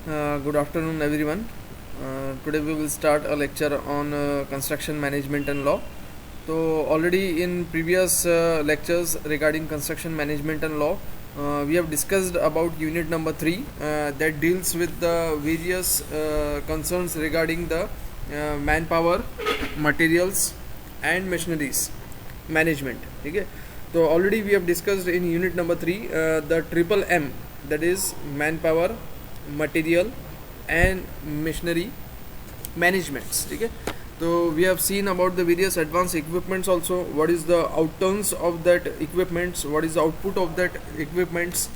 Good afternoon, everyone. Today we will start a lecture on construction management and law. So, already in previous lectures regarding construction management and law, we have discussed about unit number 3 that deals with the various concerns regarding the manpower, materials, and machineries management. Okay. So, already we have discussed in unit number 3 the triple M, that is manpower, material and machinery managements. Okay. So we have seen about the various advanced equipments also, what is the outcomes of that equipments, what is the output of that equipments,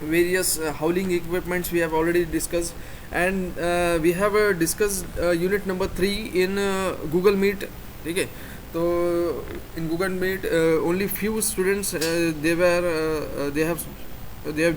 various hauling equipments we have already discussed, and we have discussed unit number 3 in Google Meet. Okay. So in Google Meet only few students they have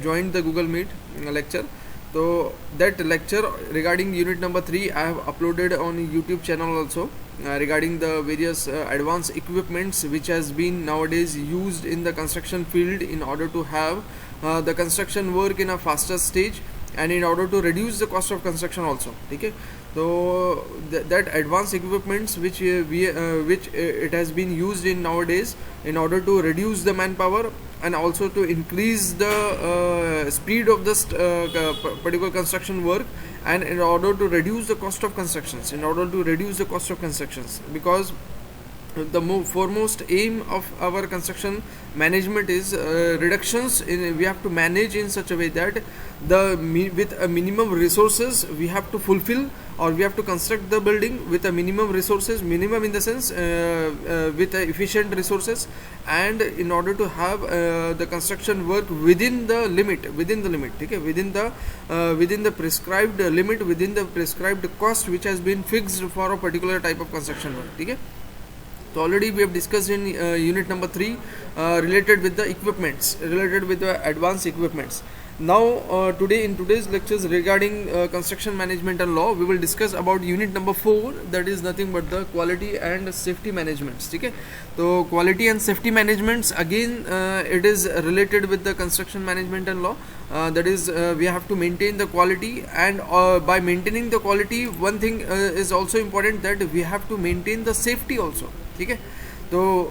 joined the Google Meet lecture. So that lecture regarding unit number 3 I have uploaded on YouTube channel also, regarding the various advanced equipments which has been nowadays used in the construction field in order to have the construction work in a faster stage and in order to reduce the cost of construction also. Okay. So that advanced equipments which it has been used in nowadays in order to reduce the manpower and also to increase the speed of this particular construction work, and in order to reduce the cost of constructions, because the foremost aim of our construction management is reductions in, we have to manage in such a way that with a minimum resources we have to fulfill, or we have to construct the building with a minimum resources, minimum in the sense with efficient resources, and in order to have the construction work within the limit, okay, within the prescribed limit, within the prescribed cost which has been fixed for a particular type of construction work. Okay. So already we have discussed in unit number 3 related with the equipments, related with the advanced equipments. Now today in today's lectures regarding construction management and law, we will discuss about unit number 4, that is nothing but the quality and safety managements. Okay. So quality and safety managements, again it is related with the construction management and law. That is we have to maintain the quality, and by maintaining the quality, one thing is also important, that we have to maintain the safety also. Okay. So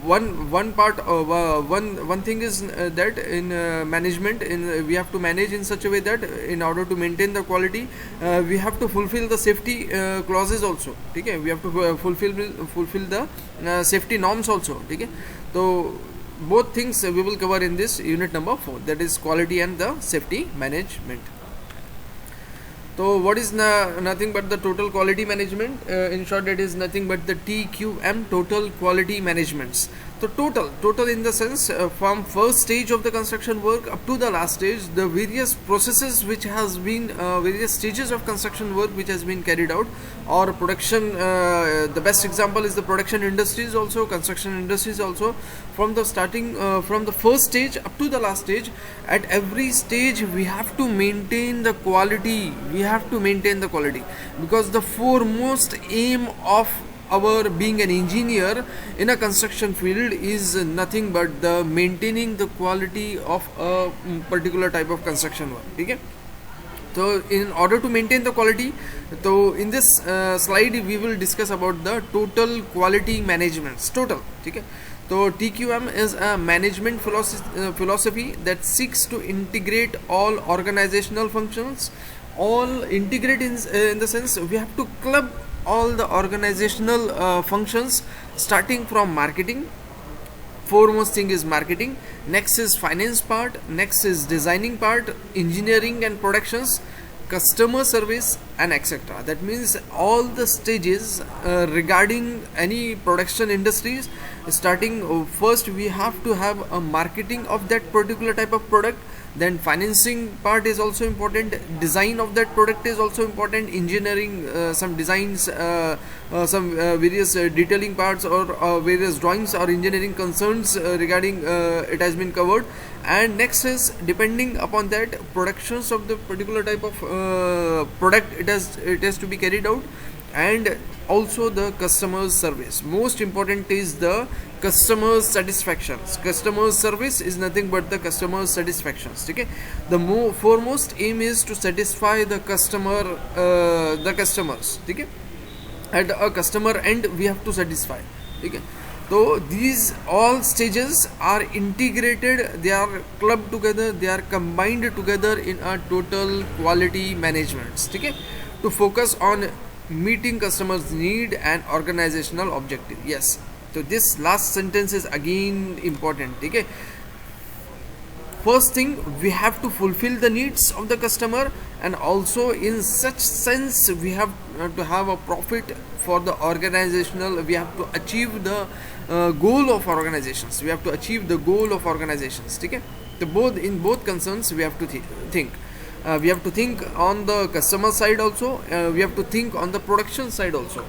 one part of one thing is that in management, we have to manage in such a way that in order to maintain the quality we have to fulfill the safety clauses also. Okay. We have to fulfill the safety norms also. Okay. So both things we will cover in this unit number 4, that is quality and the safety management. So what is nothing but the total quality management? In short, it is nothing but the TQM, total quality managements. So total in the sense from first stage of the construction work up to the last stage, the various processes which has been various stages of construction work which has been carried out, or production. The best example is the production industries also, construction industries also. From the starting from the first stage up to the last stage, at every stage we have to maintain the quality. Because the foremost aim of our being an engineer in a construction field is nothing but the maintaining the quality of a particular type of construction work. Okay. So in order to maintain the quality, so in this slide we will discuss about the total quality managements. Total. Okay. So TQM is a management philosophy that seeks to integrate all organizational functions. All integrate in the sense we have to club all the organizational functions, starting from marketing. Foremost thing is marketing, next is finance part, next is designing part, engineering and productions, customer service, and etc. That means all the stages regarding any production industries, starting first we have to have a marketing of that particular type of product, then financing part is also important, design of that product is also important, engineering, some designs, some various detailing parts, or various drawings or engineering concerns regarding it has been covered, and next is depending upon that productions of the particular type of product it has to be carried out. and also the customer service. Most important is the customer satisfaction. Customer service is nothing but the customer satisfactions. Okay, the foremost aim is to satisfy the customer, the customers. Okay, at a customer end we have to satisfy. Okay, so these all stages are integrated, they are clubbed together, they are combined together in a total quality management. Okay, to focus on meeting customers need and organizational objective. Yes, so this last sentence is again important. Okay, first thing, we have to fulfill the needs of the customer, and also in such sense we have to have a profit for the organizational. We have to achieve the goal of organizations. We have to achieve the goal of organizations. Okay, so both, in both concerns we have to think. We have to think on the customer side also, we have to think on the production side also,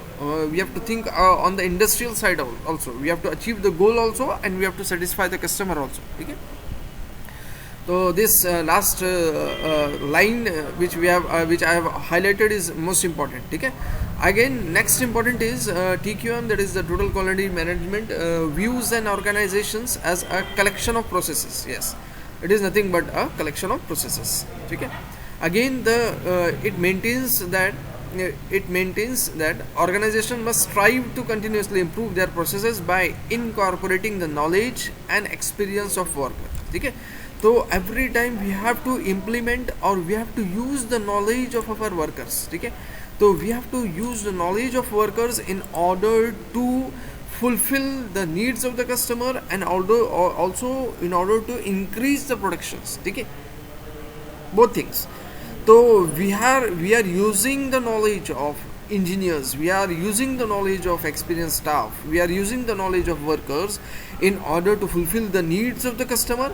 we have to think on the industrial side also. We have to achieve the goal also, and we have to satisfy the customer also. Okay, so this last line which we have which I have highlighted is most important. Okay, again next important is TQM, that is the total quality management, views and organizations as a collection of processes. Yes, it is nothing but a collection of processes. Okay, again the it maintains that organization must strive to continuously improve their processes by incorporating the knowledge and experience of worker. Okay, so every time we have to implement, or we have to use the knowledge of our workers. Okay, so we have to use the knowledge of workers in order to fulfill the needs of the customer, and also in order to increase the productions. Okay, both things. So we are using the knowledge of engineers, we are using the knowledge of experienced staff, we are using the knowledge of workers in order to fulfill the needs of the customer.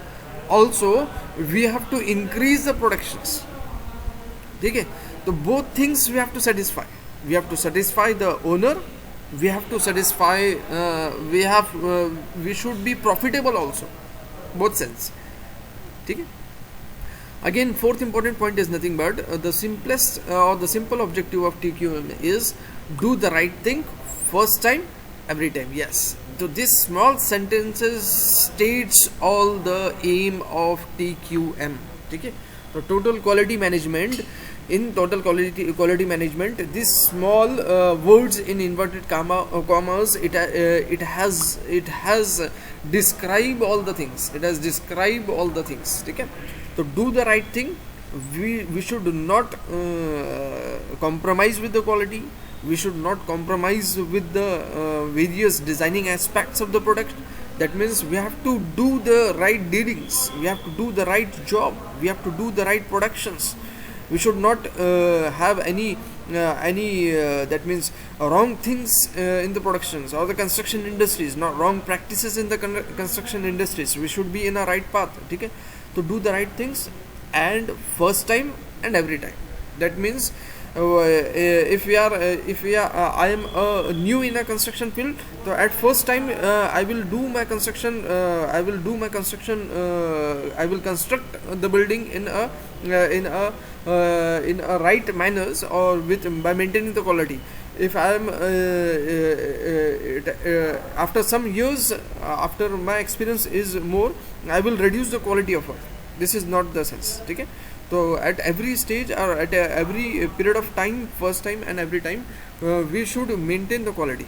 Also we have to increase the productions. Okay, so both things we have to satisfy. We have to satisfy the owner, we have to satisfy we should be profitable also, both sense. Okay, again fourth important point is nothing but the simplest or the simple objective of TQM is do the right thing first time, every time. Yes, so this small sentences states all the aim of TQM. Okay, so total quality management. In total quality management, these small words in inverted commas, it has describe all the things. It has described all the things. Okay, so do the right thing. We should not compromise with the quality. We should not compromise with the various designing aspects of the product. That means we have to do the right dealings, we have to do the right job, we have to do the right productions. We should not have any that means wrong things in the productions or the construction industries, not wrong practices in the construction industries. We should be in a right path. Okay, to do the right things, and first time and every time. That means if we are I am new in a construction field, so at first time I will construct the building in a right manners, or with by maintaining the quality. If I am after some years, after my experience is more, I will reduce the quality of work. This is not the sense. Okay, so at every stage, or at every period of time, first time and every time, we should maintain the quality.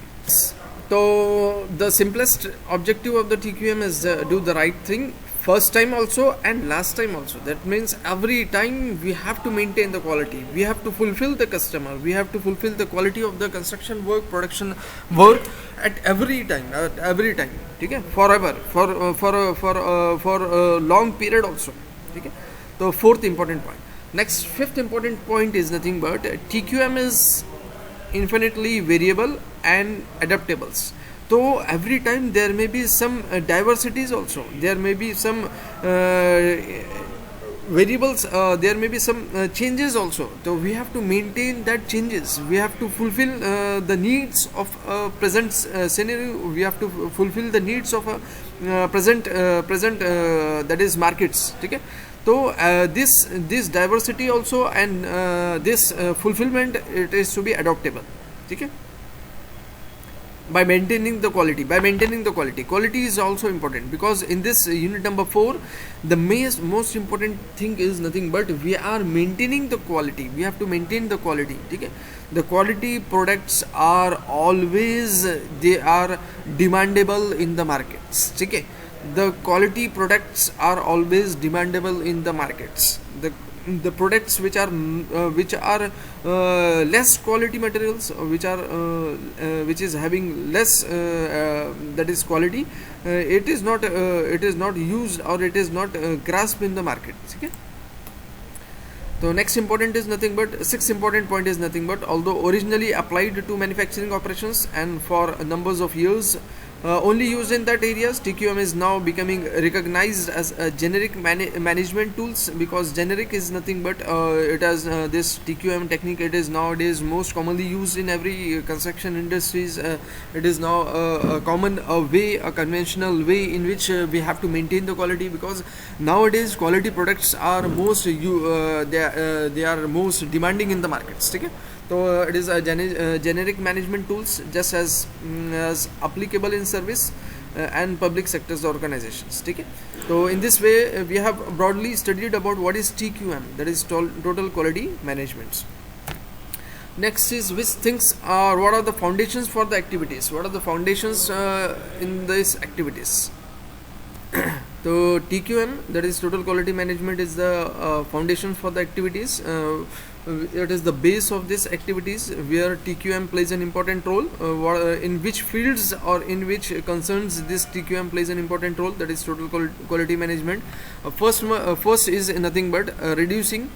So the simplest objective of the TQM is do the right thing first time also and last time also. That means every time we have to maintain the quality, we have to fulfill the customer, we have to fulfill the quality of the construction work, production work at every time. Okay, forever, for a long period also. Okay, the fourth important point. Next, fifth important point is nothing but TQM is infinitely variable and adaptables. So every time there may be some diversities also, there may be some variables, there may be some changes also. So we have to maintain that changes, we have to fulfill the needs of present scenario, we have to fulfill the needs of present that is markets. Okay, so this diversity also, and this fulfillment, it is to be adaptable. ठीक है. By maintaining the quality, quality is also important, because in this unit number 4, the most important thing is nothing but we are maintaining the quality. We have to maintain the quality. Okay, the quality products are always, they are demandable in the markets. Okay, the quality products are always demandable in the markets. The products which are less quality materials, which is having less that is quality, it is not used, or it is not grasped in the market. Okay. So next important is nothing but, sixth important point is nothing but, although originally applied to manufacturing operations and for numbers of years only used in that areas, TQM is now becoming recognized as a generic management tools, because generic is nothing but it has this TQM technique. It is nowadays most commonly used in every construction industries. It is now a common way, a conventional way in which we have to maintain the quality, because nowadays quality products are most they are most demanding in the markets. Okay. So it is a generic management tools, just as applicable in service and public sectors organizations. Okay. So in this way we have broadly studied about what is TQM, that is total quality management. Next is which things are, what are the foundations for the activities, what are the foundations in these activities. So TQM, that is total quality management, is the foundation for the activities. It is the base of these activities, where TQM plays an important role. In which fields or in which concerns this TQM plays an important role, that is total quality management. First is nothing but reducing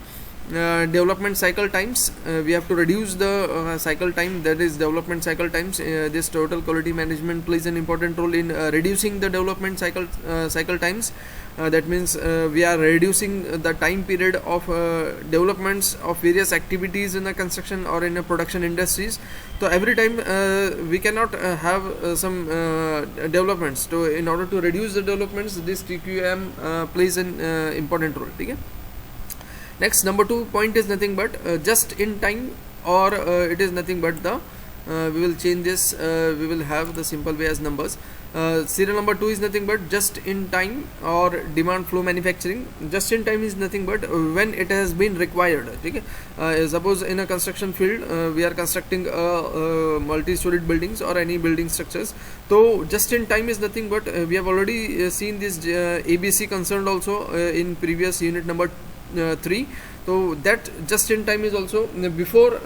development cycle times. We have to reduce the cycle time, that is development cycle times. This total quality management plays an important role in reducing the development cycle times. That means we are reducing the time period of developments of various activities in the construction or in the production industries. So every time we cannot have some developments. So in order to reduce the developments, this TQM plays an important role. Okay? Next, number 2 point is nothing but just in time, or it is nothing but the we will change this, we will have the simple way as numbers. Serial number 2 is nothing but just in time or demand flow manufacturing. Just in time is nothing but when it has been required. Okay? Suppose in a construction field we are constructing multi-storied buildings or any building structures. So just in time is nothing but we have already seen this ABC concerned also in previous unit number 3. So that just in time is also before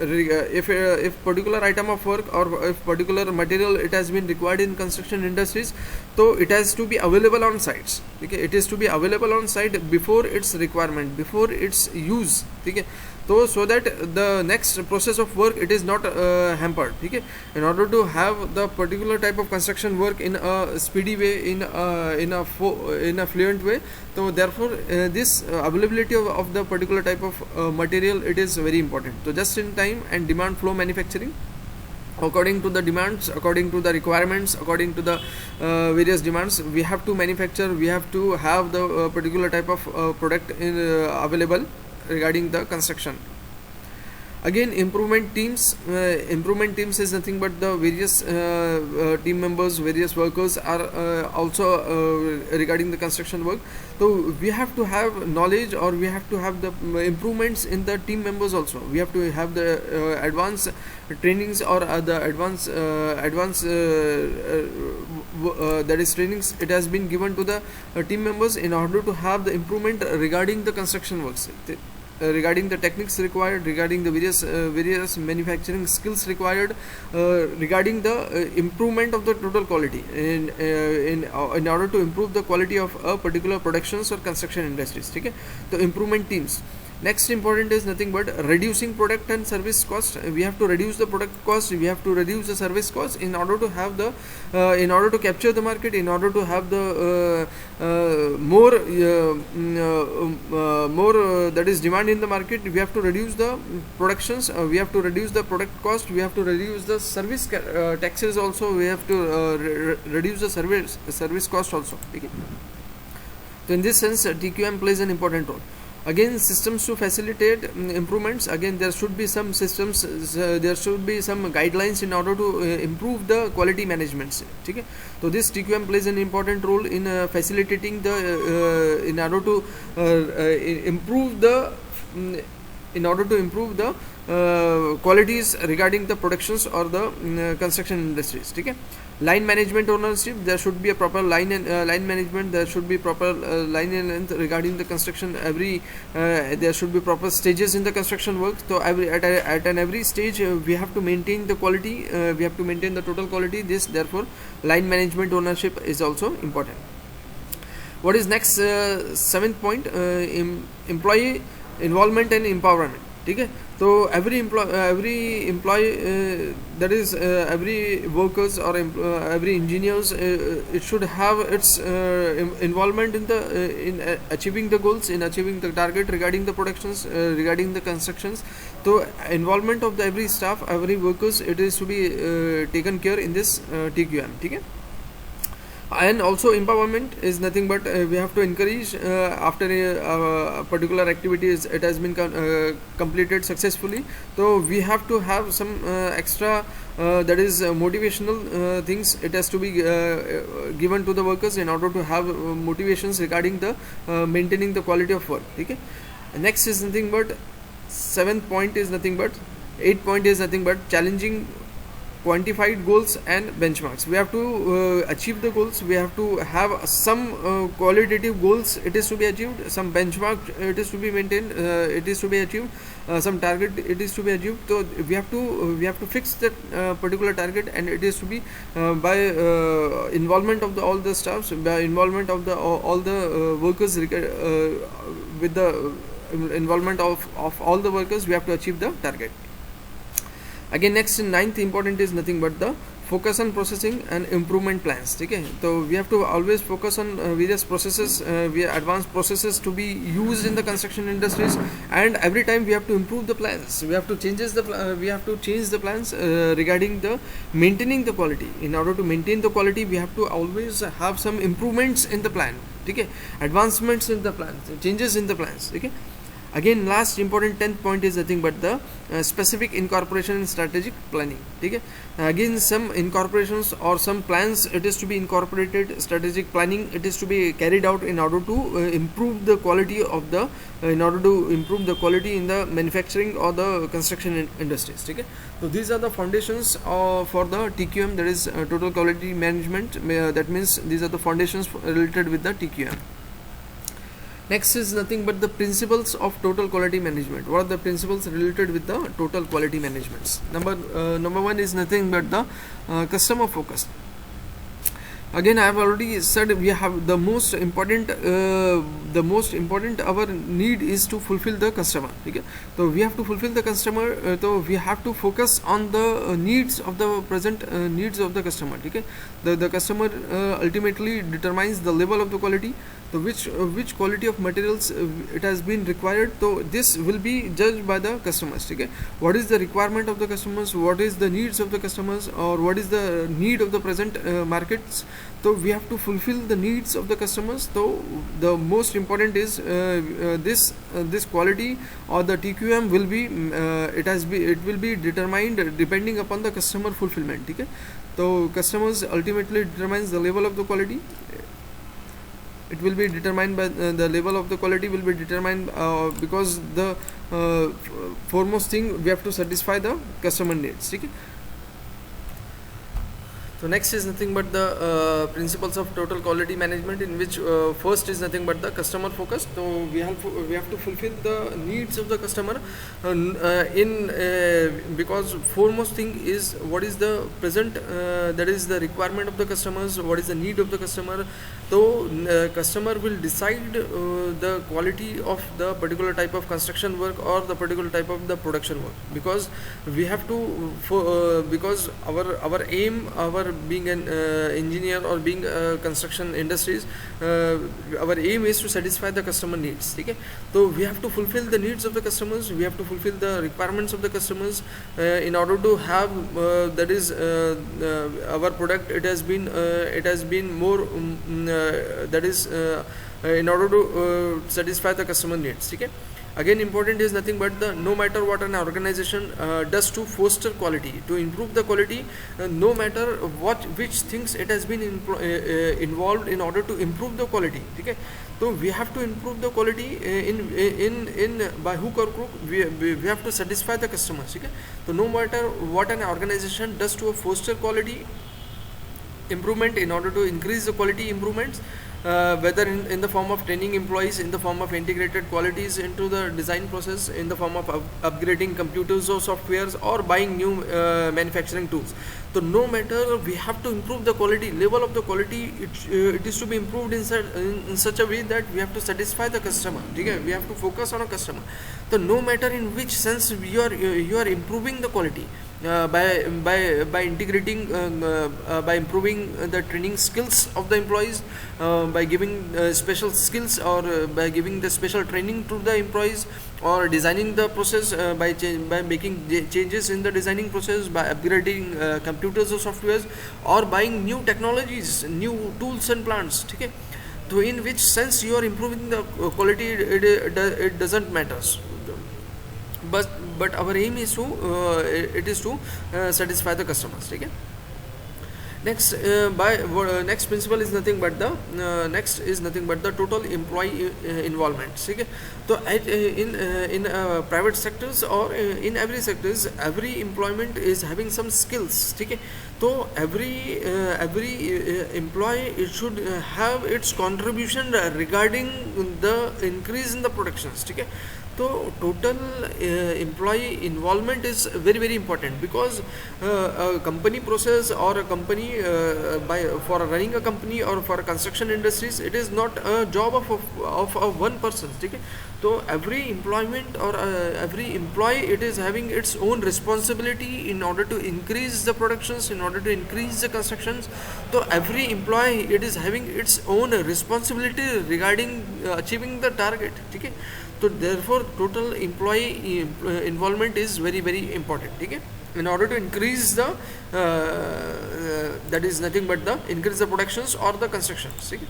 if particular item of work or if particular material it has been required in construction industries, so it has to be available on sites. Okay, it is to be available on site before its requirement, before its use. Okay, so that the next process of work, it is not hampered. Okay, in order to have the particular type of construction work in a speedy way, in a fluent way, so therefore this availability of the particular type of material, it is very important. So just in time and demand flow manufacturing, according to the demands, according to the requirements, according to the various demands, we have to manufacture, we have to have the particular type of product available regarding the construction. Again, improvement teams is nothing but the various team members, various workers are also regarding the construction work. So we have to have knowledge, or we have to have the improvements in the team members also. We have to have the advanced trainings, or the advanced that is trainings, it has been given to the team members in order to have the improvement regarding the construction works, regarding the techniques required, regarding the various manufacturing skills required, regarding the improvement of the total quality in order to improve the quality of a particular productions or construction industries. Okay, so improvement teams. Next important is nothing but reducing product and service cost. We have to reduce the product cost, we have to reduce the service cost in order to have the in order to capture the market, in order to have the more that is demand in the market. We have to reduce the productions, we have to reduce the product cost, we have to reduce the service taxes also, we have to reduce the service cost also. Okay? So in this sense TQM plays an important role. Again, systems to facilitate improvements. Again, there should be some systems, there should be some guidelines in order to improve the quality management. Okay, so this TQM plays an important role in facilitating the in order to improve the in order to improve the qualities regarding the productions or the construction industries. Okay, line management ownership. There should be a proper line and line management. There should be proper line and length regarding the construction. There should be proper stages in the construction work. So at every stage we have to maintain the quality. We have to maintain the total quality. This, therefore, line management ownership is also important. What is next? Seventh point, employee involvement and empowerment. Okay, so every employee that is every workers or every engineers, it should have its involvement in the in achieving the goals, in achieving the target regarding the productions, regarding the constructions. So involvement of the every staff, every workers, it is to be taken care in this TQM. Okay, and also empowerment is nothing but we have to encourage after a particular activity it has been completed successfully, so we have to have some extra that is motivational things. It has to be given to the workers in order to have motivations regarding the maintaining the quality of work. Okay, next is nothing but seventh point is nothing but 8th point is nothing but challenging quantified goals and benchmarks. We have to achieve the goals. We have to have some qualitative goals, it is to be achieved, some benchmark it is to be maintained, it is to be achieved, some target it is to be achieved. So we have to fix that particular target, and it is to be by involvement of all the staffs, by involvement of all the workers, with the involvement of all the workers, we have to achieve the target. Again, next, ninth important is nothing but the focus on processing and improvement plans. Okay, so we have to always focus on various processes, advanced processes to be used in the construction industries, and every time we have to improve the plans. We have to change the plans regarding the maintaining the quality. In order to maintain the quality, we have to always have some improvements in the plan. Okay, advancements in the plans, changes in the plans. Okay. Again, last important 10th point is nothing but the specific incorporation and strategic planning. Okay, again, some incorporations or some plans, it is to be incorporated. Strategic planning, it is to be carried out in order to improve the quality of the in the manufacturing or the construction industries. Okay, so these are the foundations for the TQM, that is total quality management. That means these are the foundations related with the TQM. Next is nothing but the principles of total quality management. What are the principles related with the total quality management? Number one is nothing but the customer focus. Again, I have already said we have the most important our need is to fulfill the customer. Okay, so we have to fulfill the customer, so we have to focus on the needs of the present needs of the customer. Okay, the customer ultimately determines the level of the quality, so which quality of materials it has been required. So this will be judged by the customers. Okay, what is the requirement of the customers, what is the needs of the customers, or what is the need of the present markets. So we have to fulfill the needs of the customers. So the most important is this quality or the TQM will be it will be determined depending upon the customer fulfillment. Okay, so customers ultimately determines the level of the quality. It will be determined by the level of the quality will be determined because the foremost thing, we have to satisfy the customer needs. Okay. So next is nothing but the principles of total quality management, in which first is nothing but the customer focus. So we have to fulfill the needs of the customer because foremost thing is what is the present that is the requirement of the customers, what is the need of the customer. So customer will decide the quality of the particular type of construction work or the particular type of the production work, because we have to because our aim, our being an engineer or being construction industries, our aim is to satisfy the customer needs. Okay, so we have to fulfill the needs of the customers, we have to fulfill the requirements of the customers in order to have that is our product, it has been more that is in order to satisfy the customer needs. ठीक है. Again, important is nothing but the no matter what an organization does to foster quality, to improve the quality, no matter which things it has been involved in order to improve the quality. ठीक है. तो we have to improve the quality in by hook or crook. We have to satisfy the customers. ठीक है. तो no matter what an organization does to foster quality improvement in order to increase the quality improvements, whether in the form of training employees, in the form of integrated qualities into the design process, in the form of upgrading computers or softwares, or buying new manufacturing tools. So no matter, we have to improve the quality, level of the quality. It is to be improved in such a way that we have to satisfy the customer. Okay? We have to focus on a customer. So no matter in which sense you are improving the quality, by integrating, by improving the training skills of the employees, by giving special skills, or by giving the special training to the employees, or designing the process, by making changes in the designing process, by upgrading computers or softwares, or buying new technologies, new tools and plants. Okay? So in which sense you are improving the quality, it doesn't matter. But our aim is to satisfy the customers. Okay? Next, next principle is nothing but the total employee involvement. Okay? So in private sectors, or in every sectors, every employment is having some skills. Okay? So every employee, it should have its contribution regarding the increase in the productions. Okay? So total employee involvement is very, very important, because a company process, or a company for running a company, or for construction industries, it is not a job of one person. Okay? So every employment, or every employee, it is having its own responsibility in order to increase the productions, in order to increase the constructions. So every employee, it is having its own responsibility regarding achieving the target. Okay? So therefore total employee involvement is very, very important. Okay? In order to increase the that is nothing but the increase the productions or the constructions. Okay?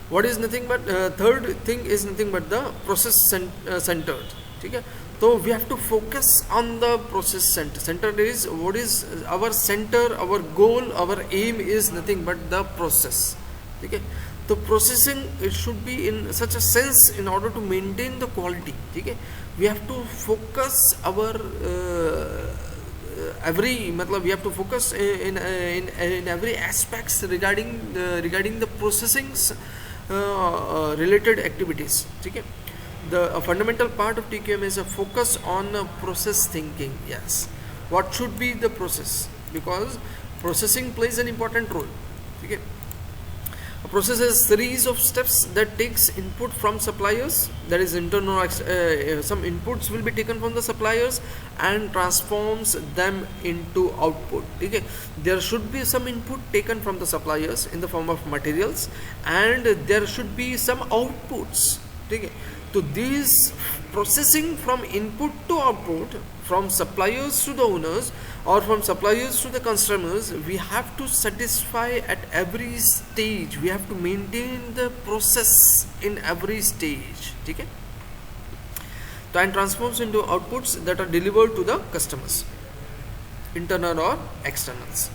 What is nothing but third thing is nothing but the process centered. Okay? So we have to focus on the process center. Center is what is our center, our goal, our aim is nothing but the process. Okay? So processing, it should be in such a sense in order to maintain the quality. Okay? We have to focus our we have to focus in every aspects regarding the processings related activities. Okay? A fundamental part of TQM is a focus on process thinking. Yes, what should be the process, because processing plays an important role. Okay? A process is a series of steps that takes input from suppliers, that is internal, some inputs will be taken from the suppliers, and transforms them into output. Okay? There should be some input taken from the suppliers in the form of materials, and there should be some outputs. Okay? So these processing from input to output, from suppliers to the owners, or from suppliers to the customers, we have to satisfy at every stage. We have to maintain the process in every stage. Okay? And transforms into outputs that are delivered to the customers, internal or externals.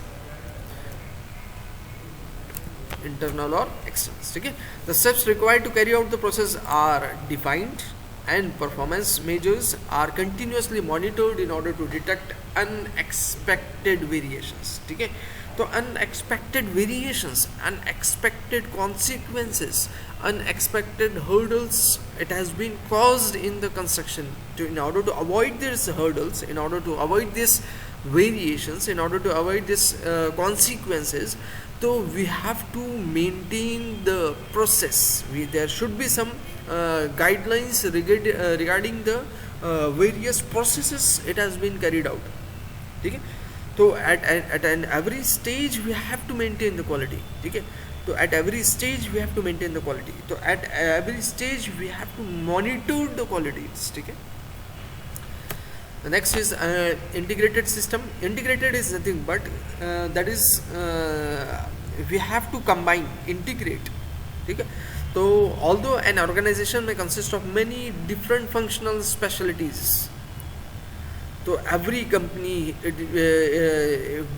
Internal or externals. Okay? The steps required to carry out the process are defined, and performance measures are continuously monitored in order to detect unexpected variations. Okay? So unexpected variations, unexpected consequences, unexpected hurdles, it has been caused in the construction. In order to avoid these hurdles, in order to avoid these variations, in order to avoid these consequences, so we have to maintain the process. There should be some guidelines regarding the various processes it has been carried out. Okay? So at every stage we have to maintain the quality. Okay? So at every stage we have to maintain the quality. So at every stage we have to monitor the qualities. Okay? The next is integrated system. Integrated is nothing but that is we have to combine, integrate. Okay? So although an organization may consist of many different functional specialties, so every company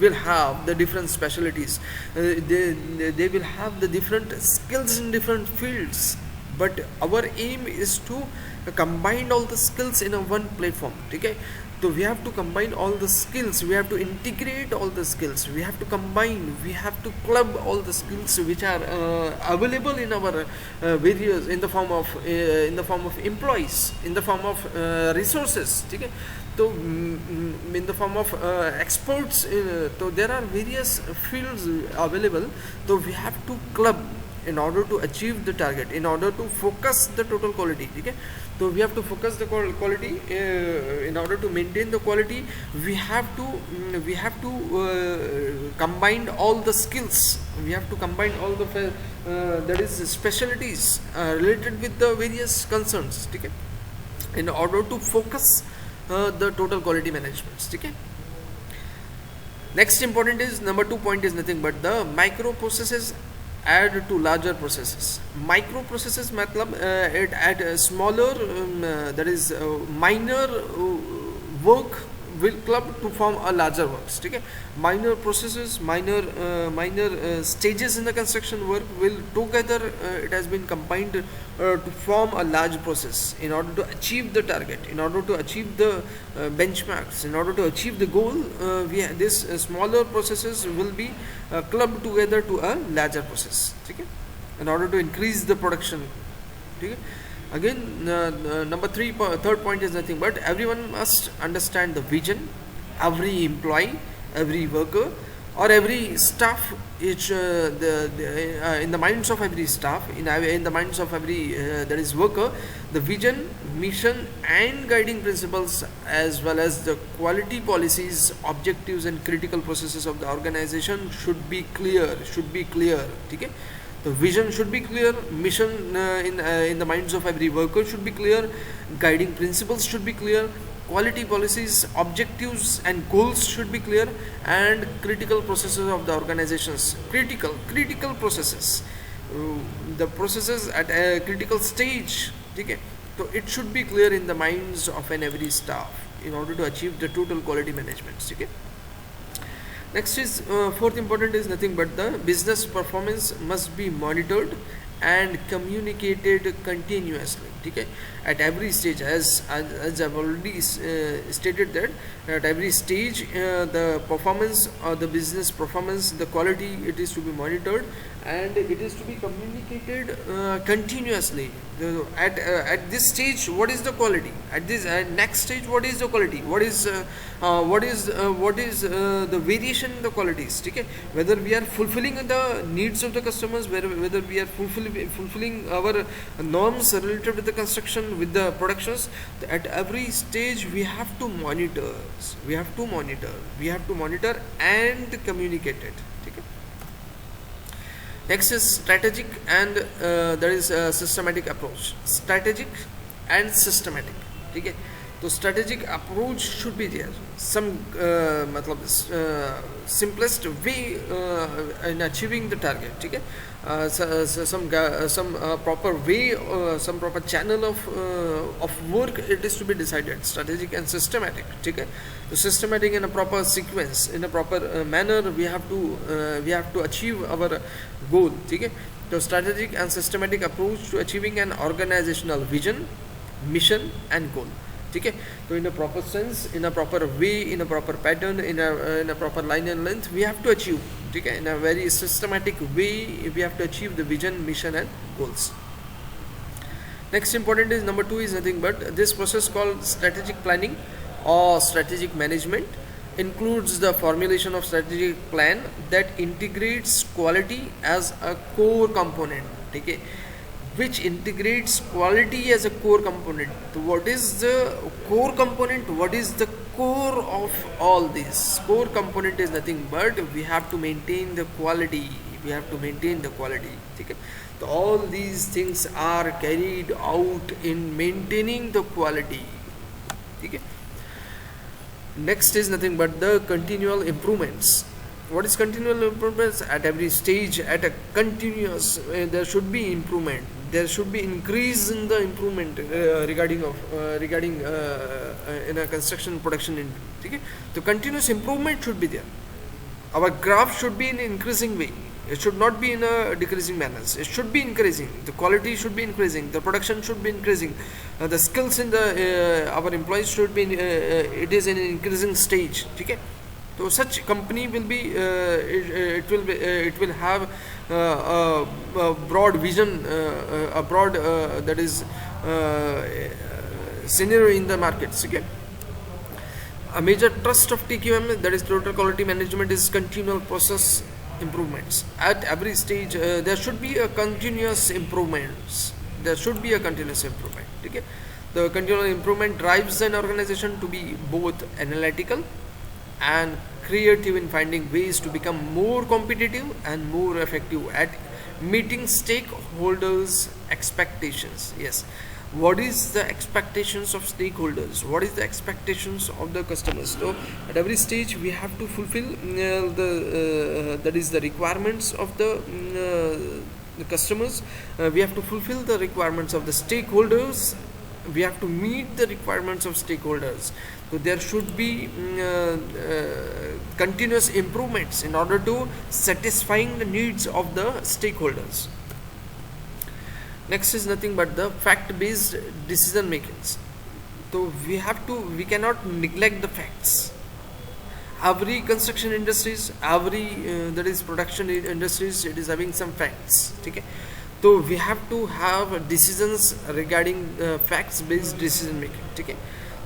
will have the different specialties. They will have the different skills in different fields, but our aim is to combine all the skills in a one platform. Okay, so we have to combine all the skills, we have to integrate all the skills, we have to combine, we have to club all the skills which are available in our various, in the form of employees, in the form of resources. Okay, so in the form of experts, so there are various fields available, so we have to club in order to achieve the target, in order to focus the total quality. Okay, so we have to focus the quality. In order to maintain the quality, we have to combine all the skills, we have to combine all the that is specialties related with the various concerns. Okay, in order to focus the total quality management. Okay, next important is number 2 point is nothing but the micro processes add to larger processes. Micro processes matlab it add a smaller that is minor work will club to form a larger works. Okay, minor processes, minor stages in the construction work will together, it has been combined to form a large process in order to achieve the target, in order to achieve the benchmarks, in order to achieve the goal. This smaller processes will be clubbed together to a larger process. Okay, in order to increase the production. Okay, again third point is nothing but everyone must understand the vision. Every employee, every worker, or every staff, each in the minds of every staff, in the minds of every that is worker, the vision, mission and guiding principles, as well as the quality policies, objectives and critical processes of the organization should be clear. Okay, the vision should be clear, mission in the minds of every worker should be clear, guiding principles should be clear, quality policies, objectives and goals should be clear, and critical processes of the organizations, critical processes, the processes at a critical stage. Okay, so it should be clear in the minds of every staff in order to achieve the total quality management. Okay, next is fourth important is nothing but the business performance must be monitored and communicated continuously. Okay, at every stage, as I've already stated that at every stage the performance or the business performance, the quality, it is to be monitored and it is to be communicated continuously. At this stage, what is the quality? At this next stage, what is the quality? What is the variation in the qualities? Okay, whether we are fulfilling the needs of the customers, whether we are fulfilling our norms related with the construction, with the productions. At every stage we have to monitor, and communicate it. Okay. Next is strategic and there is a systematic approach. Strategic and systematic. Okay, so strategic approach should be there. Some simplest way in achieving the target. Okay, some proper way, some proper channel of work, it is to be decided. Strategic and systematic. Okay, so systematic in a proper sequence, in a proper manner, we have to achieve our goal. Okay, so strategic and systematic approach to achieving an organizational vision, mission and goal. Okay, so in a proper sense, in a proper way, in a proper pattern, in a proper line and length, we have to achieve. Okay, in a very systematic way, we have to achieve the vision, mission and goals. Next important is number 2 is nothing but this process called strategic planning or strategic management includes the formulation of strategic plan that integrates quality as a core component. Okay, which integrates quality as a core component. So what is the core component? What is the core of all this? Core component is nothing but we have to maintain the quality. Okay, so all these things are carried out in maintaining the quality. Okay, next is nothing but the continual improvements. What is continual improvements? At every stage, at a continuous, there should be improvement. there should be increase in the improvement regarding in a construction production industry. Okay, the continuous improvement should be there. Our graph should be in increasing way. It should not be in a decreasing manner. It should be increasing. The quality should be increasing. The production should be increasing. The skills in the our employees should be. It is in an increasing stage. Okay. So such company will be. It will have a broad vision, a broad that is scenario in the markets. Okay. A major trust of TQM, that is total quality management, is continual process improvements. At every stage, there should be a continuous improvements. There should be a continuous improvement. Okay? The continual improvement drives an organization to be both analytical and creative in finding ways to become more competitive and more effective at meeting stakeholders' expectations. Yes. What is the expectations of stakeholders? What is the expectations of the customers? So at every stage we have to fulfill that is the requirements of the customers. We have to fulfill the requirements of the stakeholders. We have to meet the requirements of stakeholders. So there should be continuous improvements in order to satisfying the needs of the stakeholders. Next is nothing but the fact-based decision makings. So we cannot neglect the facts. Every construction industries, every that is production industries, it is having some facts. Okay, so we have to have decisions regarding facts-based decision making. Okay,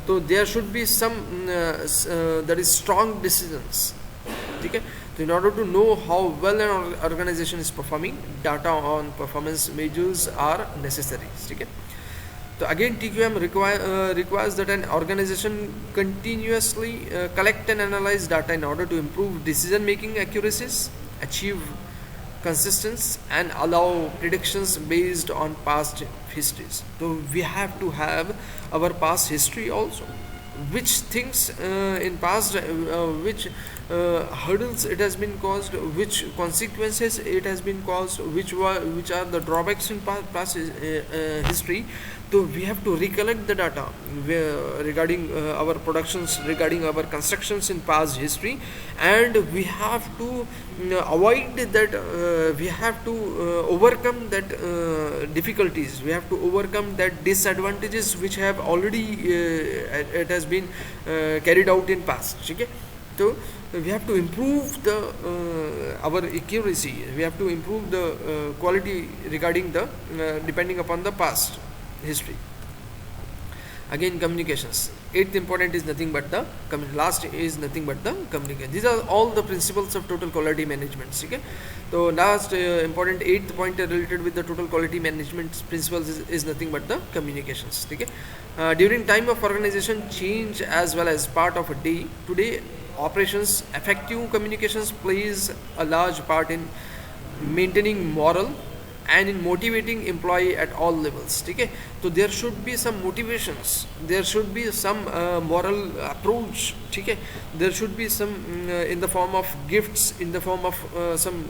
so there should be some that is strong decisions. Okay. So in order to know how well an organization is performing, data on performance measures are necessary. Okay. So again, TQM requires that an organization continuously collect and analyze data in order to improve decision making accuracies, achieve consistency, and allow predictions based on past histories. So we have to have our past history also. Which things in past, which hurdles it has been caused, which consequences it has been caused, which are the drawbacks in past history. So we have to recollect the data regarding our productions, regarding our constructions in past history, and we have to avoid that. We have to overcome that difficulties. We have to overcome that disadvantages which have already it has been carried out in past. Okay, so we have to improve the our accuracy. We have to improve the quality regarding the depending upon the past history. Again, communications. Eighth important is nothing but the last is nothing but the communication. These are all the principles of total quality management. Okay, so last important eighth point related with the total quality management principles is nothing but the communications. Okay, during time of organization change as well as part of a day today operations, effective communications plays a large part in maintaining morale and in motivating employee at all levels. Okay, so there should be some motivations, there should be some moral approach. Okay, there should be some in the form of gifts, in the form of some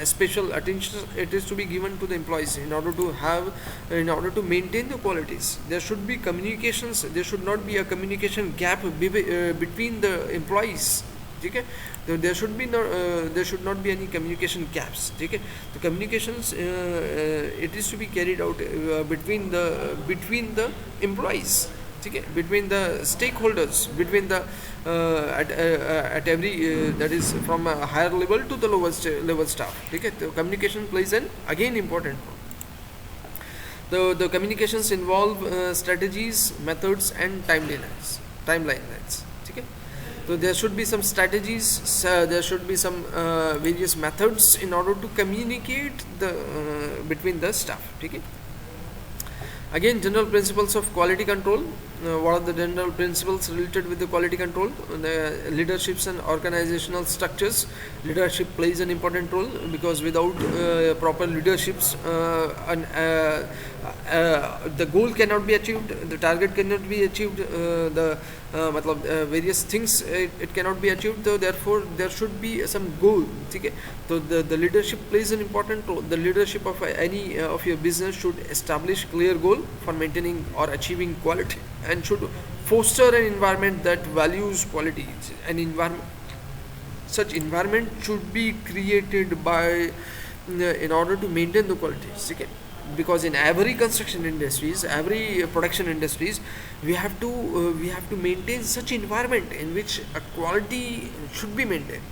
special attention it is to be given to the employees in order to have, in order to maintain the qualities. There should be communications, there should not be a communication gap between the employees. Okay, so there should be no there should not be any communication gaps. Okay, the communications it is to be carried out between the employees. Okay, between the stakeholders, between the at every that is from a higher level to the lowest level staff. Okay, the communication plays an again important role. The communications involve strategies, methods, and timelines. Okay, so there should be some strategies, there should be some various methods in order to communicate the between the staff. Okay, Again, general principles of quality control. What are the general principles related with the quality control? The leaderships and organizational structures. Leadership plays an important role, because without proper leaderships, the goal cannot be achieved, the target cannot be achieved, various things it cannot be achieved. So therefore there should be some goal. Okay? So the leadership plays an important role. The leadership of any of your business should establish clear goal for maintaining or achieving quality, and should foster an environment that values quality. An environment, such environment should be created by in order to maintain the quality. Okay? Because in every construction industries, every production industries, we have to maintain such environment in which a quality should be maintained,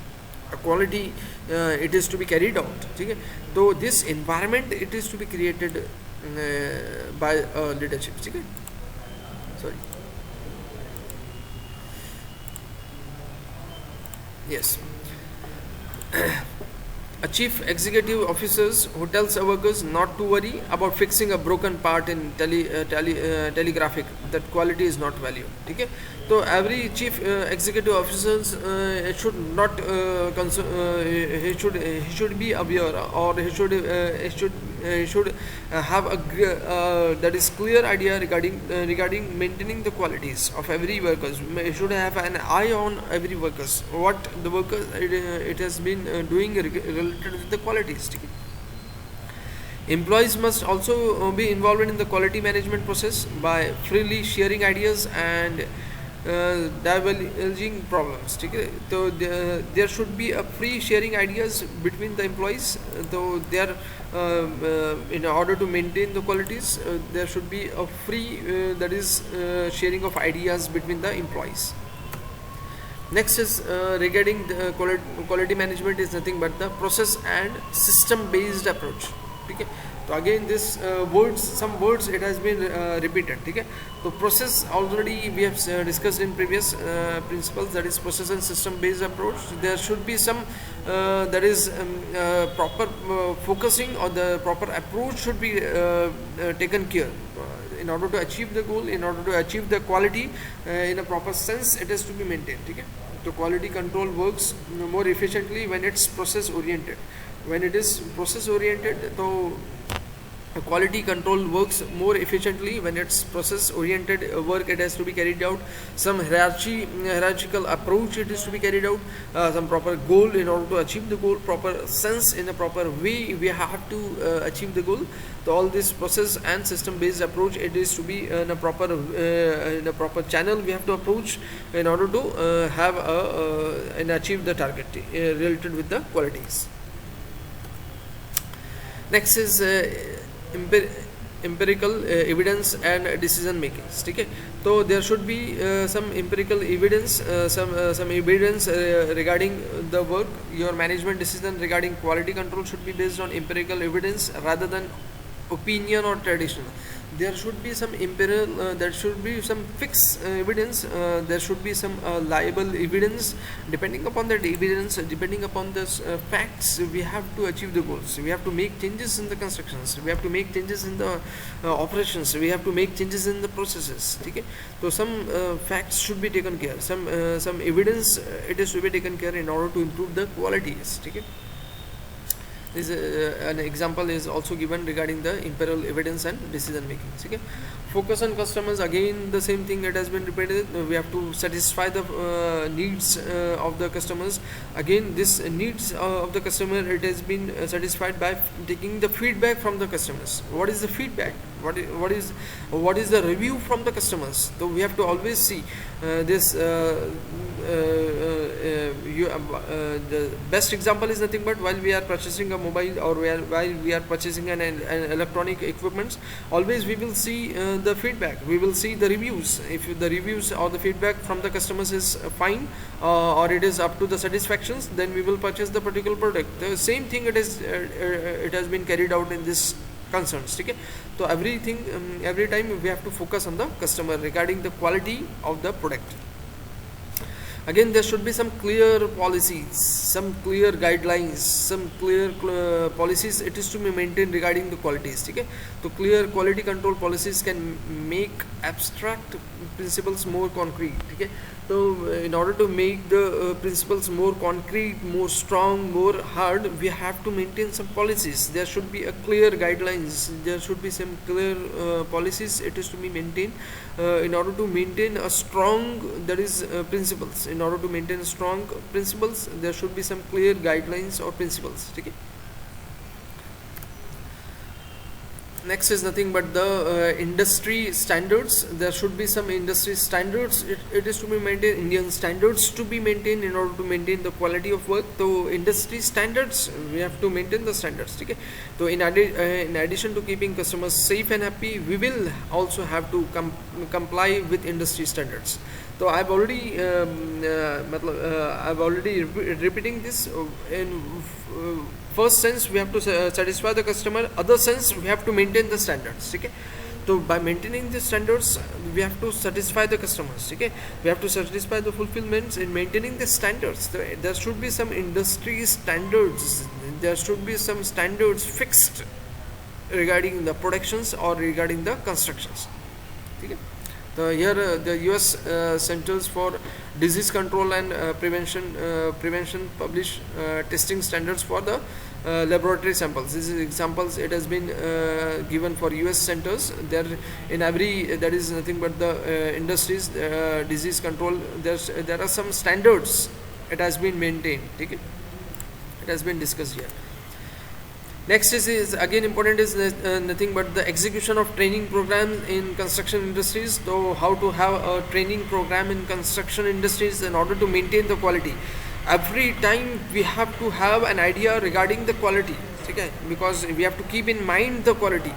a quality it is to be carried out. Okay? So this environment, it is to be created by leadership. Okay? Sorry. Yes. A chief executive officers who tells our workers not to worry about fixing a broken part in telegraphic, that quality is not valued. Okay? So every chief executive officers should not he should be aware, or he should have a that is clear idea regarding maintaining the qualities of every workers. He should have an eye on every workers, what the workers it has been doing related with the qualities. Employees must also be involved in the quality management process by freely sharing ideas and divulging problems. So there should be a free sharing ideas between the employees. So there in order to maintain the qualities, there should be a free that is sharing of ideas between the employees. Next is regarding the quality management is nothing but the process and system based approach. Okay? So again this some words it has been repeated. Okay? So process already we have discussed in previous principles, that is process and system based approach. There should be some that is proper focusing, or the proper approach should be taken care in order to achieve the goal, in order to achieve the quality in a proper sense, it has to be maintained. Okay? So quality control works more efficiently when it's process oriented. When it is process oriented, so quality control works more efficiently when it's process oriented work. It has to be carried out, some hierarchical approach it is to be carried out, some proper goal in order to achieve the goal, proper sense, in a proper way we have to achieve the goal. So all this process and system based approach, it is to be in a proper channel we have to approach in order to have and achieve the target related with the qualities. Next is empirical evidence and decision making. Okay? So there should be some empirical evidence, some evidence regarding the work. Your management decision regarding quality control should be based on empirical evidence rather than opinion or tradition. There should be some empirical, there should be some fixed evidence, there should be some liable evidence. Depending upon that evidence, depending upon the facts, we have to achieve the goals. We have to make changes in the constructions, we have to make changes in the operations, we have to make changes in the processes. Okay? So some facts should be taken care, some evidence it is to be taken care in order to improve the qualities. Okay? This an example is also given regarding the empirical evidence and decision making. Okay? Focus on customers, again the same thing, it has been repeated. We have to satisfy the needs of the customers. Again this needs of the customer, it has been satisfied by taking the feedback from the customers. What is the feedback? What is the review from the customers? So we have to always see this the best example is nothing but while we are purchasing a mobile, or while we are purchasing an electronic equipments, always we will see the feedback, we will see the reviews. If the reviews or the feedback from the customers is fine, or it is up to the satisfactions, then we will purchase the particular product. The same thing it has been carried out in this concerns. Okay? So everything every time we have to focus on the customer regarding the quality of the product. Again, there should be some clear policies, some clear guidelines, some clear policies it is to be maintained regarding the qualities. Okay, so clear quality control policies can make abstract principles more concrete. Okay, so in order to make the principles more concrete, more strong, more hard, we have to maintain some policies. There should be a clear guidelines, there should be some clear policies it is to be maintained in order to maintain a strong, that is principles. In order to maintain strong principles, there should be some clear guidelines or principles. Okay. Next is nothing but the industry standards. There should be some industry standards. It is to be maintained, Indian standards to be maintained in order to maintain the quality of work. So industry standards, we have to maintain the standards. Okay. So in addition to keeping customers safe and happy, we will also have to comply with industry standards. So I've already repeating this in first sense we have to satisfy the customer, other sense we have to maintain the standards. Okay, so by maintaining the standards we have to satisfy the customers. Okay, we have to satisfy the fulfillments in maintaining the standards. There should be some industry standards, there should be some standards fixed regarding the productions or regarding the constructions. Okay. Here the US Centers for Disease Control and Prevention publish testing standards for the laboratory samples. This is examples it has been given for US centers. There in every, that is nothing but the industries disease control, there are some standards it has been maintained. Okay? It has been discussed here. Next is again important is nothing but the execution of training programs in construction industries. So how to have a training program in construction industries in order to maintain the quality. Every time we have to have an idea regarding the quality. Okay, because we have to keep in mind the quality.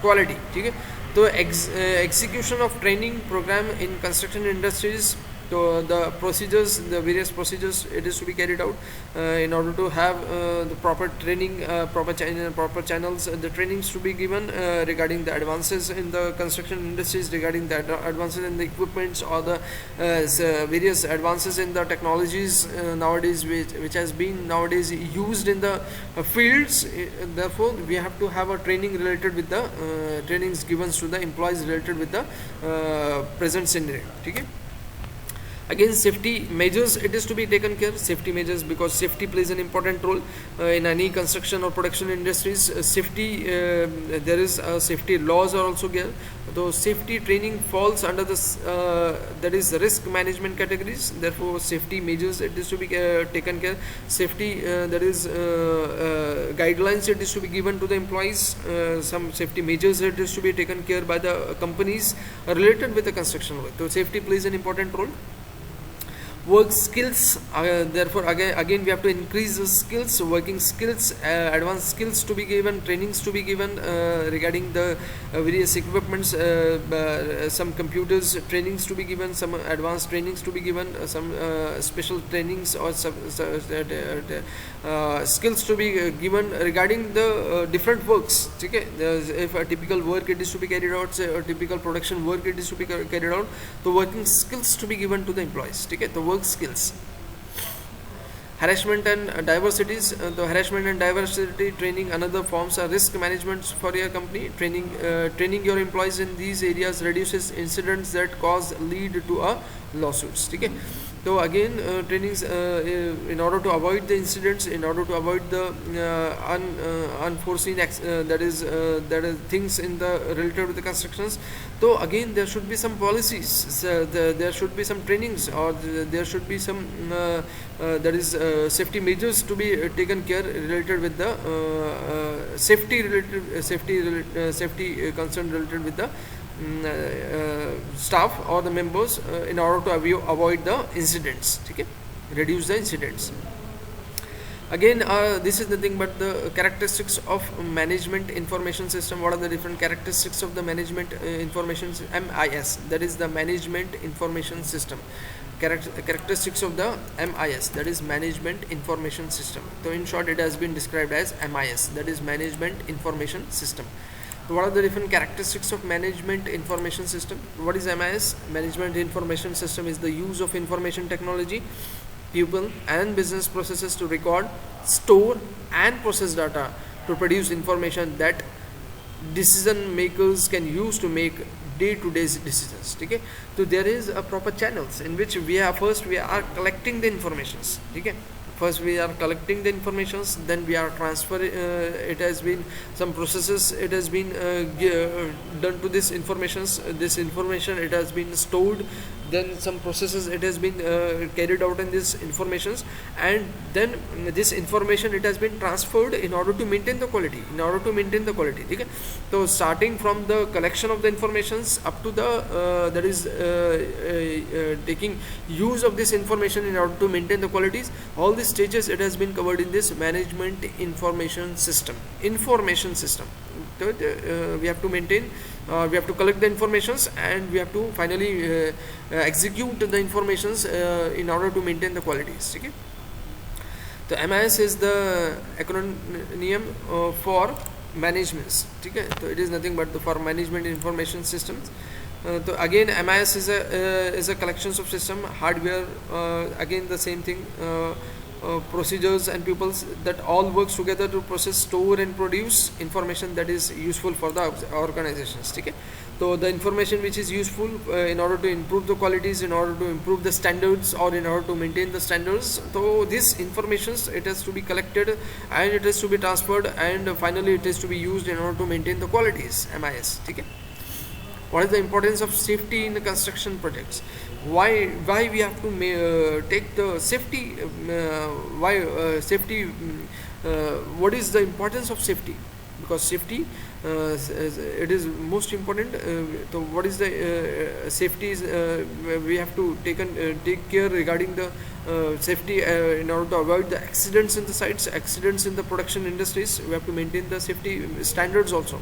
Okay, so execution of training program in construction industries. So the procedures, the various procedures, it is to be carried out in order to have the proper training, proper channels. The trainings to be given regarding the advances in the construction industries, regarding the advances in the equipments or the various advances in the technologies nowadays, which has been nowadays used in the fields. Therefore, we have to have a training related with the trainings given to the employees related with the present scenario. Okay. Again, safety measures, it is to be taken care. Safety measures, because safety plays an important role in any construction or production industries. Safety, there is safety laws are also there. Though safety training falls under this, that is risk management categories. Therefore, safety measures, it is to be taken care. Safety, that is guidelines, it is to be given to the employees. Some safety measures, it is to be taken care by the companies related with the construction work. So safety plays an important role. Work skills, therefore again we have to increase the skills, working skills, advanced skills to be given, trainings to be given regarding the various equipments, some computers trainings to be given, some advanced trainings to be given, some special trainings or some skills to be given regarding the different works. Okay, if a typical work it is to be carried out, say a typical production work it is to be carried out, the working skills to be given to the employees. Okay, the work skills. Harassment and diversities, the harassment and diversity training, another forms are risk management for your company. Training your employees in these areas reduces incidents that lead to a lawsuits. Okay, so again trainings in order to avoid the incidents, in order to avoid the unforeseen that is things in the related with the constructions. So again there should be some policies, there should be some trainings, or there should be some that is safety measures to be taken care related with the safety concern related with the staff or the members in order to avoid the incidents. Okay, reduce the incidents. Again, this is nothing but the characteristics of management information system. What are the different characteristics of the management information MIS? That is the management information system. Characteristics of the MIS, that is management information system. So in short, it has been described as MIS, that is management information system. So what are the different characteristics of management information system? What is MIS? Management information system is the use of information technology, people and business processes to record, store and process data to produce information that decision makers can use to make day-to-day decisions. Okay, so there is a proper channels in which we are collecting the informations. Okay, first we are collecting the informations, then we are transferring, it has been some processes, it has been done to this information it has been stored, then some processes it has been carried out in this informations, and then this information it has been transferred in order to maintain the quality, okay? So starting from the collection of the informations up to the taking use of this information in order to maintain the qualities, all these stages it has been covered in this management information system. So we have to maintain, we have to collect the informations, and we have to finally execute the informations in order to maintain the qualities. Okay, so MIS is the acronym for managements. Okay, so it is nothing but for management information systems. So again, MIS is a collections of system, hardware, again the same thing, procedures and peoples that all works together to process, store and produce information that is useful for the organizations. Okay, so the information which is useful in order to improve the qualities, in order to improve the standards, or in order to maintain the standards, so this informations it has to be collected and it has to be transferred, and finally it is to be used in order to maintain the qualities. MIS. Okay, what is the importance of safety in the construction projects? Why we have to take the safety? Safety? What is the importance of safety? Because safety it is most important. So what is the safety? We have to take care regarding the safety in order to avoid the accidents in the sites, accidents in the production industries. We have to maintain the safety standards also.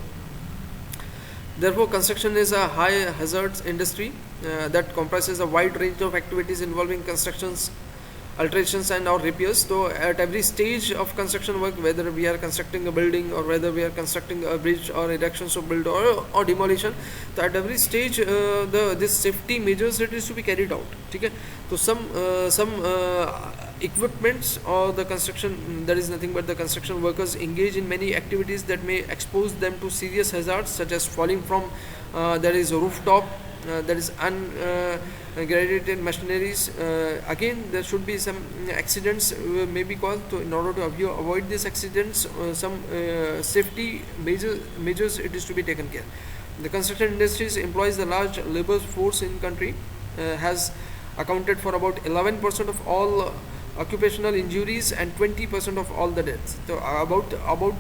Therefore, construction is a high hazards industry that comprises a wide range of activities involving constructions, alterations and or repairs. So at every stage of construction work, whether we are constructing a building or whether we are constructing a bridge or erections of build or demolition, so at every stage this safety measures it is to be carried out. Okay, so some equipments or the construction, that is nothing but the construction workers engage in many activities that may expose them to serious hazards, such as falling from there is a rooftop, there is ungraded machineries. Again, there should be some accidents may be caused. In order to avoid these accidents, some safety measures it is to be taken care. The construction industries employs the large labor force in country, has accounted for about 11% of all occupational injuries and 20% of all the deaths. So about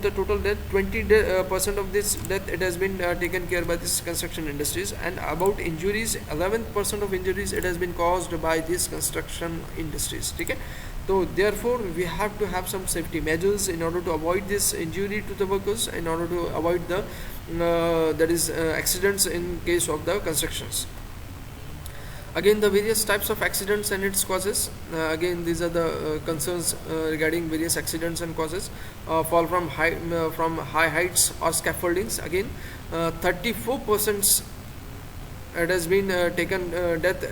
the total death, 20% of this death it has been taken care by this construction industries, and about injuries, 11% of injuries it has been caused by these construction industries. Okay, so therefore we have to have some safety measures in order to avoid this injury to the workers, in order to avoid the accidents in case of the constructions. Again, the various types of accidents and its causes. Again, these are the concerns regarding various accidents and causes. Fall from high heights or scaffoldings. Again, 34% it has been taken death.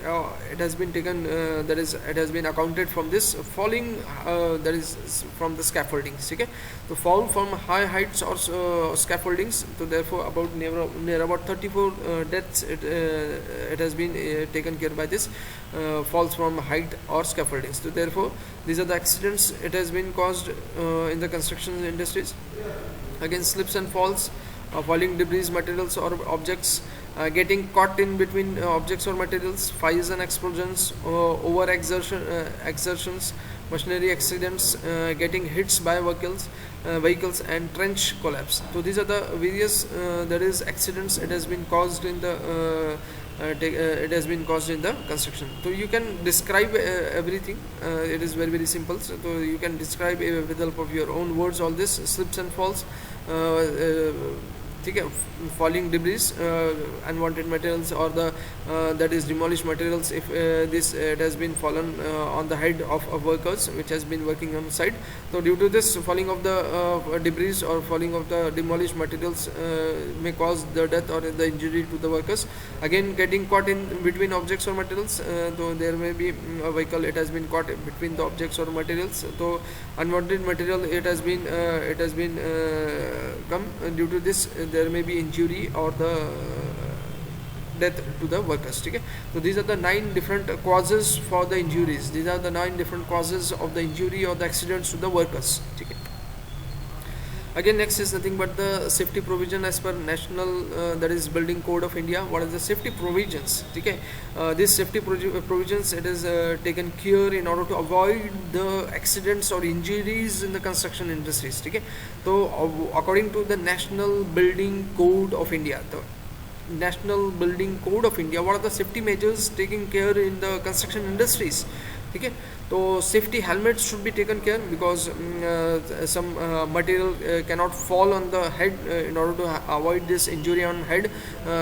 It has been taken. That is, it has been accounted from this falling. That is from the scaffoldings. Okay, so fall from high heights or scaffoldings. So therefore, about near about 34 deaths. It has been taken care by this falls from height or scaffoldings. So therefore, these are the accidents. It has been caused in the construction industries. Again, slips and falls, falling debris, materials or objects. Getting caught in between objects or materials, fires and explosions, over exertions, machinery accidents, getting hits by vehicles and trench collapse. So these are the various accidents it has been caused in the it has been caused in the construction. So you can describe everything. It is very simple. So you can describe with the help of your own words all this slips and falls. ठीक है, falling debris, unwanted materials, or the that is demolished materials, if this it has been fallen on the head of workers which has been working on site. So due to this falling of the debris or falling of the demolished materials may cause the death or the injury to the workers. Again, getting caught in between objects or materials, though there may be a vehicle, it has been caught between the objects or materials, so unwanted material, it has been come, due to this there may be injury or the death to the workers. Okay, so these are the 9 different causes for the injuries. These are the 9 different causes of the injury or the accidents to the workers. Okay. Again, next is nothing but the safety provision as per national that is building code of India. What are the safety provisions? Okay, these safety provisions, it is taken care in order to avoid the accidents or injuries in the construction industries. Okay, so according to the national building code of India, the National Building Code of India, what are the safety measures taken care in the construction industries? Okay, so safety helmets should be taken care, because some material cannot fall on the head. In order to avoid this injury on head,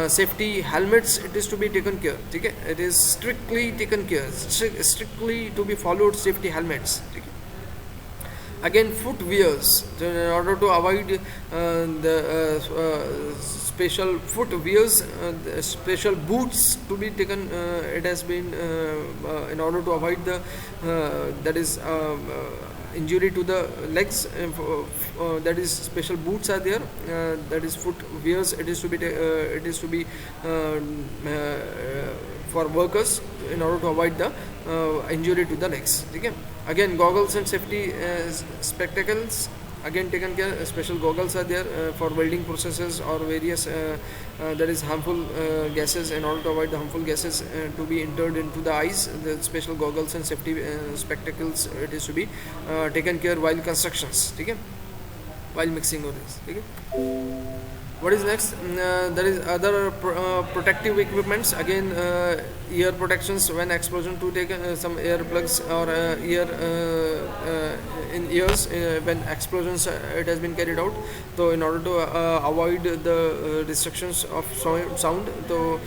safety helmets, it is to be taken care. Okay, it is strictly taken care, strictly to be followed, safety helmets. Okay. Again, footwears, so in order to avoid the special footwears, special boots to be taken, it has been in order to avoid the that is injury to the legs, that is special boots are there, that is footwears, it is to be for workers in order to avoid the injury to the legs. Okay. Again, goggles and safety spectacles, again taken care. Special goggles are there for welding processes or various that is harmful gases. In order to avoid the harmful gases to be entered into the eyes, the special goggles and safety spectacles, it is to be taken care while constructions. Okay, while mixing of this. Okay. What is next? There is other protective equipments. Again, ear protections when explosion, to take some ear plugs or ear in ears when explosions it has been carried out. So in order to avoid the restrictions of sound, so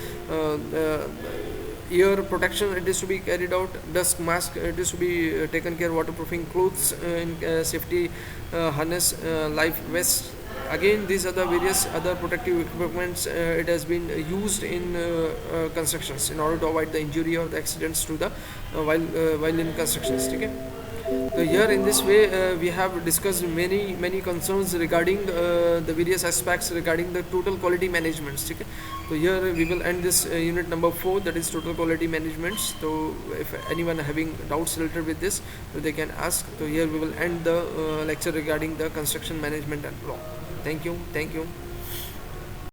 ear protection, it is to be carried out. Dust mask, it is to be taken care. Waterproofing clothes in safety harness, life vest. Again, these are the various other protective equipments it has been used in constructions in order to avoid the injury or the accidents to the while in constructions. Okay. So here in this way we have discussed many concerns regarding the various aspects regarding the total quality management. Okay. So here we will end this unit number 4, that is total quality management. So if anyone having doubts related with this, so they can ask. So here we will end the lecture regarding the construction management and law. Thank you.